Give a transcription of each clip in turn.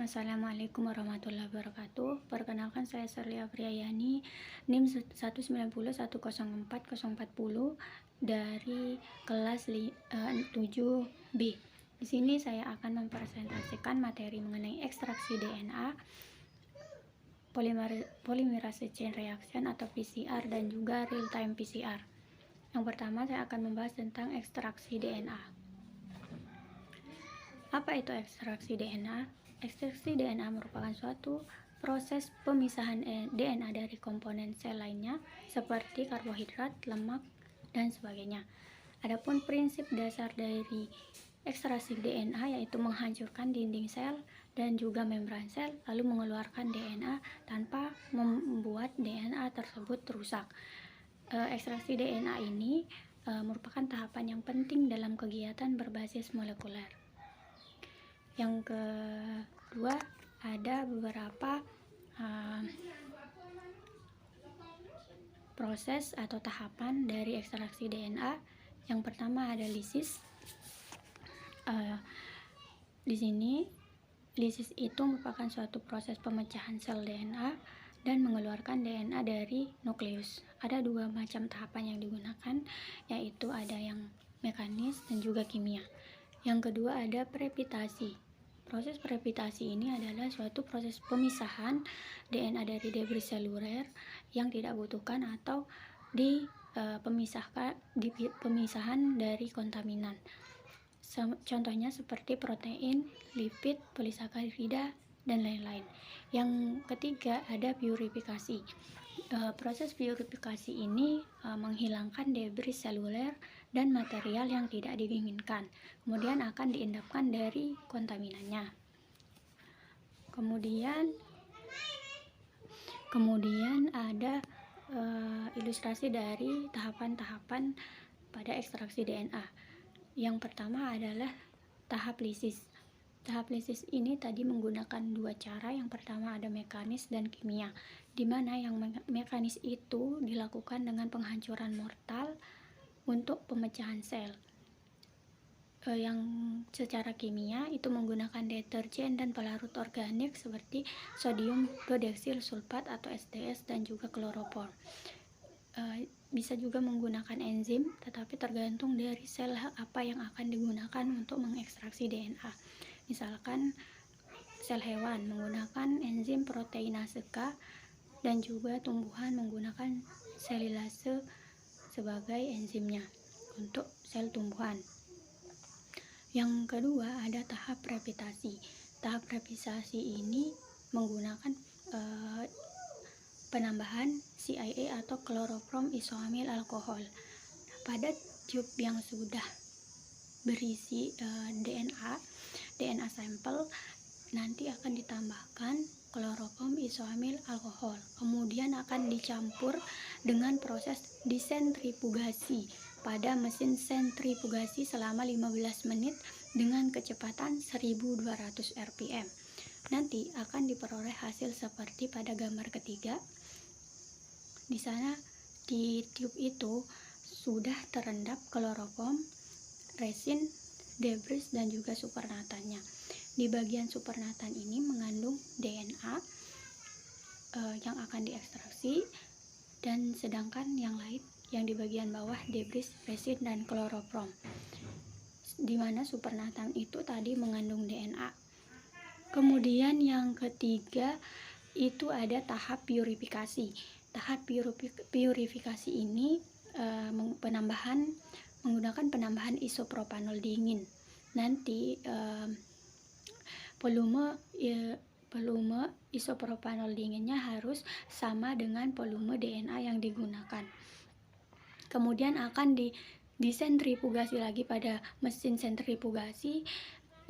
Assalamualaikum warahmatullahi wabarakatuh. Perkenalkan, saya Serlia Priyayani, NIM 190104040 dari kelas 7B. Di sini saya akan mempresentasikan materi mengenai ekstraksi DNA, polymerase chain reaction atau PCR, dan juga real time PCR. Yang pertama, saya akan membahas tentang ekstraksi DNA. Apa itu ekstraksi DNA? Ekstraksi DNA merupakan suatu proses pemisahan DNA dari komponen sel lainnya seperti karbohidrat, lemak, dan sebagainya. Adapun prinsip dasar dari ekstraksi DNA yaitu menghancurkan dinding sel dan juga membran sel, lalu mengeluarkan DNA tanpa membuat DNA tersebut rusak. Ekstraksi DNA ini merupakan tahapan yang penting dalam kegiatan berbasis molekuler. Yang kedua, ada beberapa proses atau tahapan dari ekstraksi DNA. Yang pertama ada lisis. Di sini lisis itu merupakan suatu proses pemecahan sel DNA dan mengeluarkan DNA dari nukleus. Ada dua macam tahapan yang digunakan, yaitu ada yang mekanis dan juga kimia. Yang kedua ada prepitasi. Proses prepitasi ini adalah suatu proses pemisahan DNA dari debris seluler yang tidak butuhkan atau pemisahan dari kontaminan. Contohnya seperti protein, lipid, polisakarida, dan lain-lain. Yang ketiga ada purifikasi. Proses purifikasi ini menghilangkan debris seluler dan material yang tidak diinginkan, kemudian akan diendapkan dari kontaminannya. Kemudian ada ilustrasi dari tahapan-tahapan pada ekstraksi DNA. Yang pertama adalah tahap lisis. Tahap lisis ini tadi menggunakan dua cara. Yang pertama ada mekanis dan kimia, di mana yang mekanis itu dilakukan dengan penghancuran mortal untuk pemecahan sel. Yang secara kimia itu menggunakan deterjen dan pelarut organik seperti sodium dodeksil sulfat atau SDS dan juga kloroform. Bisa juga menggunakan enzim, tetapi tergantung dari sel apa yang akan digunakan untuk mengekstraksi DNA. Misalkan sel hewan menggunakan enzim proteinase K, dan juga tumbuhan menggunakan selulase sebagai enzimnya untuk sel tumbuhan. Yang kedua ada tahap prepitasi. Tahap prepitasi ini menggunakan penambahan CIA atau kloroform isoamil alkohol. Pada tube yang sudah berisi DNA sampel, nanti akan ditambahkan kloroform isoamil alkohol, kemudian akan dicampur dengan proses disentrifugasi pada mesin sentrifugasi selama 15 menit dengan kecepatan 1200 rpm. Nanti akan diperoleh hasil seperti pada gambar ketiga. Di sana di tube itu sudah terendap kloroform, resin, debris, dan juga supernatannya. Di bagian supernatan ini mengandung DNA yang akan diekstraksi, dan sedangkan yang lain yang di bagian bawah debris, resin, dan kloroform, di mana supernatan itu tadi mengandung DNA. Kemudian yang ketiga itu ada tahap purifikasi. Tahap purifikasi ini menggunakan penambahan isopropanol dingin. Nanti volume isopropanol dinginnya harus sama dengan volume DNA yang digunakan. Kemudian akan disentrifugasi lagi pada mesin sentrifugasi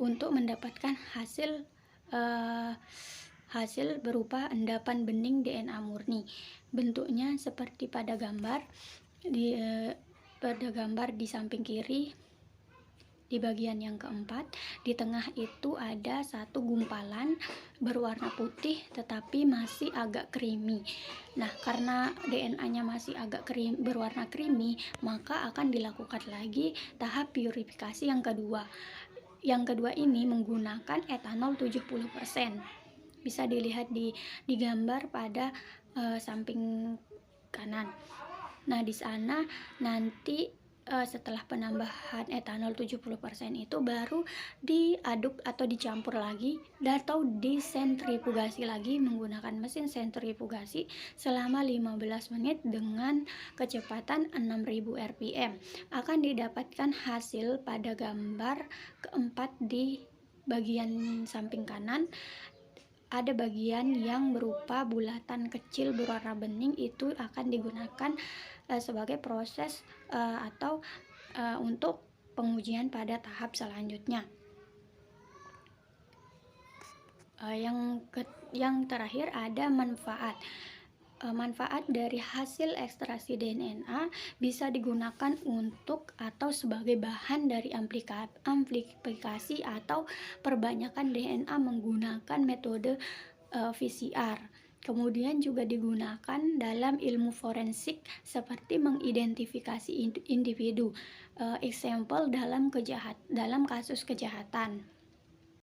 untuk mendapatkan hasil berupa endapan bening DNA murni. Bentuknya seperti pada gambar di samping kiri. Di bagian yang keempat, di tengah itu ada satu gumpalan berwarna putih tetapi masih agak creamy. Nah, karena DNA-nya masih agak berwarna creamy, maka akan dilakukan lagi tahap purifikasi yang kedua. yang kedua ini menggunakan etanol 70%. Bisa dilihat di gambar pada samping kanan. Nah, di sana nanti setelah penambahan etanol 70% itu baru diaduk atau dicampur lagi atau disentrifugasi lagi menggunakan mesin sentrifugasi selama 15 menit dengan kecepatan 6000 rpm. Akan didapatkan hasil pada gambar keempat di bagian samping kanan. Ada bagian yang berupa bulatan kecil berwarna bening, itu akan digunakan sebagai proses atau untuk pengujian pada tahap selanjutnya. Yang terakhir ada manfaat. Manfaat dari hasil ekstraksi DNA bisa digunakan untuk atau sebagai bahan dari amplifikasi atau perbanyakan DNA menggunakan metode PCR. Kemudian juga digunakan dalam ilmu forensik seperti mengidentifikasi individu, example dalam kasus kejahatan.